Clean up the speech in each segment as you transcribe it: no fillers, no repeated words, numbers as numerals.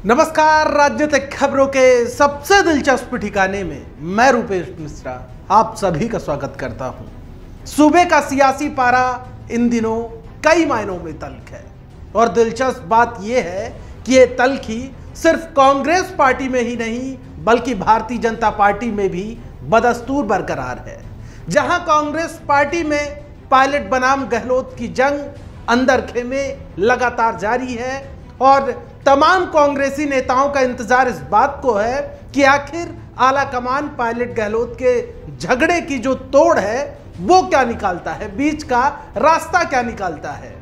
नमस्कार। राजनीतिक खबरों के सबसे दिलचस्प ठिकाने में मैं रूपेश मिश्रा आप सभी का स्वागत करता हूं। सूबे का सियासी पारा इन दिनों कई मायनों में तल्ख है और दिलचस्प बात यह है कि ये तल्खी सिर्फ कांग्रेस पार्टी में ही नहीं बल्कि भारतीय जनता पार्टी में भी बदस्तूर बरकरार है। जहां कांग्रेस पार्टी में पायलट बनाम गहलोत की जंग अंदर खेमे लगातार जारी है और तमाम कांग्रेसी नेताओं का इंतजार इस बात को है कि आखिर आला कमान पायलट गहलोत के झगड़े की जो तोड़ है वो क्या निकालता है, बीच का रास्ता क्या निकालता है।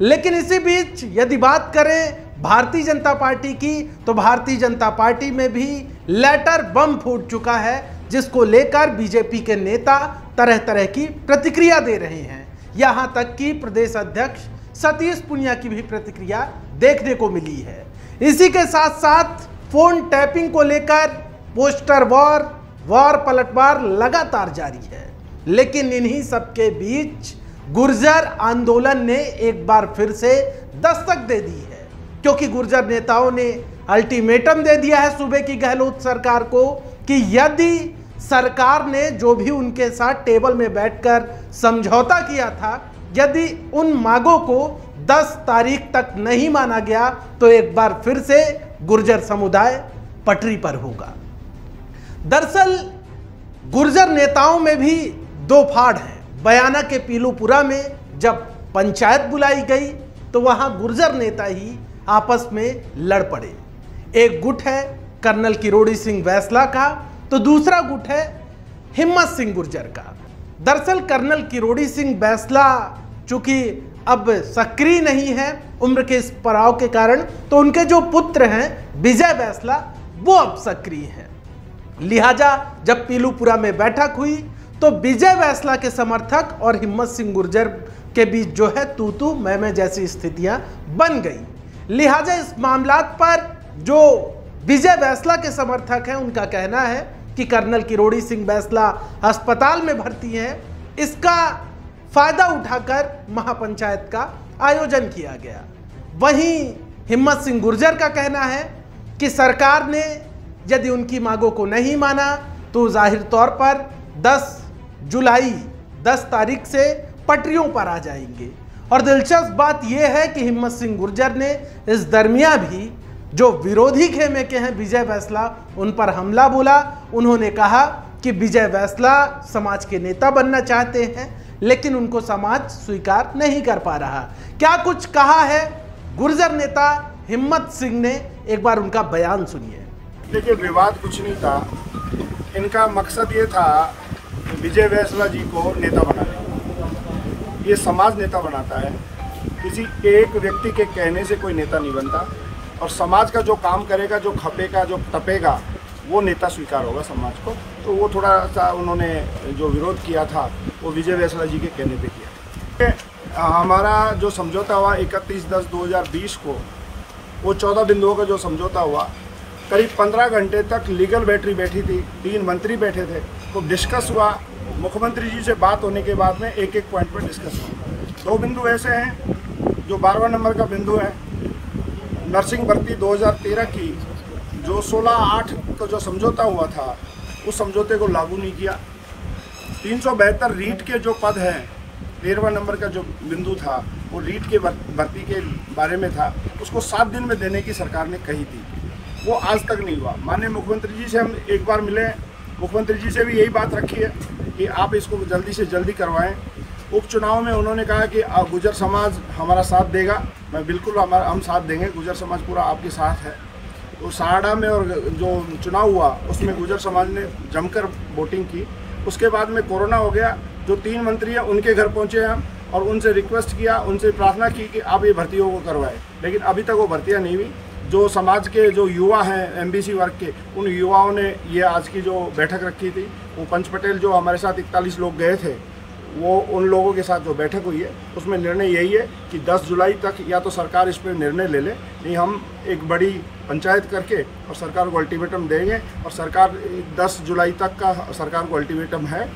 लेकिन इसी बीच यदि बात करें भारतीय जनता पार्टी की तो भारतीय जनता पार्टी में भी लेटर बम फूट चुका है, जिसको लेकर बीजेपी के नेता तरह तरह की प्रतिक्रिया दे रहे हैं। यहां तक कि प्रदेश अध्यक्ष सतीश पूनिया की भी प्रतिक्रिया देखने को मिली है। इसी के साथ साथ फोन टैपिंग को लेकर पोस्टर वॉर पलटवार लगातार जारी है। लेकिन इन्हीं सबके बीच गुर्जर आंदोलन ने एक बार फिर से दस्तक दे दी है, क्योंकि गुर्जर नेताओं ने अल्टीमेटम दे दिया है सूबे की गहलोत सरकार को कि यदि सरकार ने जो भी उनके साथ टेबल में बैठकर समझौता किया था, यदि उन मांगों को 10 तारीख तक नहीं माना गया तो एक बार फिर से गुर्जर समुदाय पटरी पर होगा। दरअसल गुर्जर नेताओं में भी दो फाड़ हैं। बयाना के पीलूपुरा में जब पंचायत बुलाई गई तो वहां गुर्जर नेता ही आपस में लड़ पड़े। एक गुट है कर्नल किरोड़ी सिंह बैसला का तो दूसरा गुट है हिम्मत सिंह गुर्जर का। दरअसल कर्नल किरोड़ी सिंह बैसला चूंकि अब सक्रिय नहीं है उम्र के इस पड़ाव के कारण, तो उनके जो पुत्र हैं विजय बैसला वो अब सक्रिय हैं। लिहाजा जब पीलूपुरा में बैठक हुई तो विजय बैसला के समर्थक और हिम्मत सिंह गुर्जर के बीच जो है तू मैं जैसी स्थितियां बन गई। लिहाजा इस मामलात पर जो विजय बैसला के समर्थक हैं उनका कहना है कि कर्नल किरोड़ी सिंह बैसला अस्पताल में भर्ती हैं, इसका फायदा उठाकर महापंचायत का आयोजन किया गया। वहीं हिम्मत सिंह गुर्जर का कहना है कि सरकार ने यदि उनकी मांगों को नहीं माना तो जाहिर तौर पर 10 तारीख से पटरियों पर आ जाएंगे। और दिलचस्प बात यह है कि हिम्मत सिंह गुर्जर ने इस दरमियान भी जो विरोधी खेमे के हैं विजय बैसला उन पर हमला बोला। उन्होंने कहा कि विजय बैसला समाज के नेता बनना चाहते हैं लेकिन उनको समाज स्वीकार नहीं कर पा रहा। क्या कुछ कहा है गुर्जर नेता हिम्मत सिंह ने, एक बार उनका बयान सुनिए। देखिए, विवाद कुछ नहीं था। इनका मकसद ये था विजय बैसला जी को नेता बनाने। ये समाज नेता बनाता है, किसी एक व्यक्ति के कहने से कोई नेता नहीं बनता। और समाज का जो काम करेगा, जो खपेगा, जो तपेगा, वो नेता स्वीकार होगा समाज को। तो वो थोड़ा सा उन्होंने जो विरोध किया था वो विजय बैसला जी के कहने पे किया। हमारा जो समझौता हुआ 31/10/2020 को, वो 14 बिंदुओं का जो समझौता हुआ, करीब 15 घंटे तक लीगल बैटरी बैठी थी, 3 मंत्री बैठे थे, तो डिस्कस हुआ। मुख्यमंत्री जी से बात होने के बाद में एक एक पॉइंट पर डिस्कस हुआ। 2 बिंदु ऐसे हैं। जो 12वां नंबर का बिंदु है, नर्सिंग भर्ती 2013 की जो 16/8 का जो समझौता हुआ था उस समझौते को लागू नहीं किया। 372 रीट के जो पद हैं, 13वां नंबर का जो बिंदु था वो रीट के भर्ती के बारे में था, उसको 7 दिन में देने की सरकार ने कही थी, वो आज तक नहीं हुआ। माननीय मुख्यमंत्री जी से हम एक बार मिले, मुख्यमंत्री जी से भी यही बात रखी है कि आप इसको जल्दी से जल्दी करवाएं। उपचुनाव में उन्होंने कहा कि गुर्जर समाज हमारा साथ देगा। मैं बिल्कुल हम साथ देंगे, गुर्जर समाज पूरा आपके साथ है। तो साड़ा में और जो चुनाव हुआ उसमें गुर्जर समाज ने जमकर वोटिंग की। उसके बाद में कोरोना हो गया। जो 3 मंत्री हैं उनके घर पहुंचे हम और उनसे रिक्वेस्ट किया, उनसे प्रार्थना की कि आप ये भर्तियों को करवाएं, लेकिन अभी तक वो भर्तियां नहीं हुई। जो समाज के जो युवा हैं एमबीसी वर्ग के, उन युवाओं ने ये आज की जो बैठक रखी थी, वो पंच पटेल जो हमारे साथ 41 लोग गए थे, वो उन लोगों के साथ जो बैठक हुई है उसमें निर्णय यही है कि 10 जुलाई तक या तो सरकार इस पर निर्णय ले ले, नहीं हम एक बड़ी पंचायत करके और सरकार को अल्टीमेटम देंगे। और सरकार 10 जुलाई तक का सरकार को अल्टीमेटम है।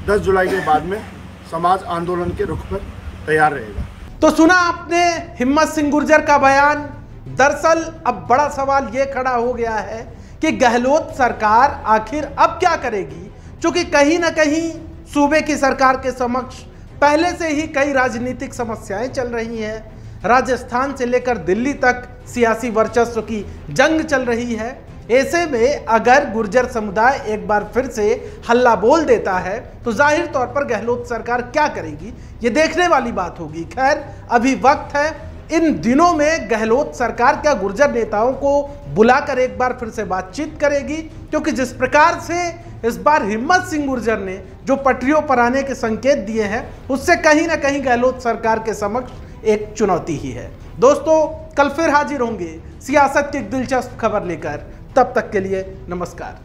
10 जुलाई के बाद में समाज आंदोलन के रुख पर तैयार रहेगा। तो सुना आपने हिम्मत सिंह गुर्जर का बयान दरअसल अब बड़ा सवाल यह खड़ा हो गया है कि गहलोत सरकार आखिर अब क्या करेगी, क्योंकि कहीं ना कहीं सूबे की सरकार के समक्ष पहले से ही कई राजनीतिक समस्याएं चल रही हैं। राजस्थान से लेकर दिल्ली तक सियासी वर्चस्व की जंग चल रही है। ऐसे में अगर गुर्जर समुदाय एक बार फिर से हल्ला बोल देता है तो जाहिर तौर पर गहलोत सरकार क्या करेगी, ये देखने वाली बात होगी। खैर, अभी वक्त है। इन दिनों में गहलोत सरकार क्या गुर्जर नेताओं को बुलाकर एक बार फिर से बातचीत करेगी, क्योंकि जिस प्रकार से इस बार हिम्मत सिंह गुर्जर ने जो पटरियों पर आने के संकेत दिए हैं, उससे कहीं ना कहीं गहलोत सरकार के समक्ष एक चुनौती ही है। दोस्तों, कल फिर हाजिर होंगे सियासत की एक दिलचस्प खबर लेकर। तब तक के लिए नमस्कार।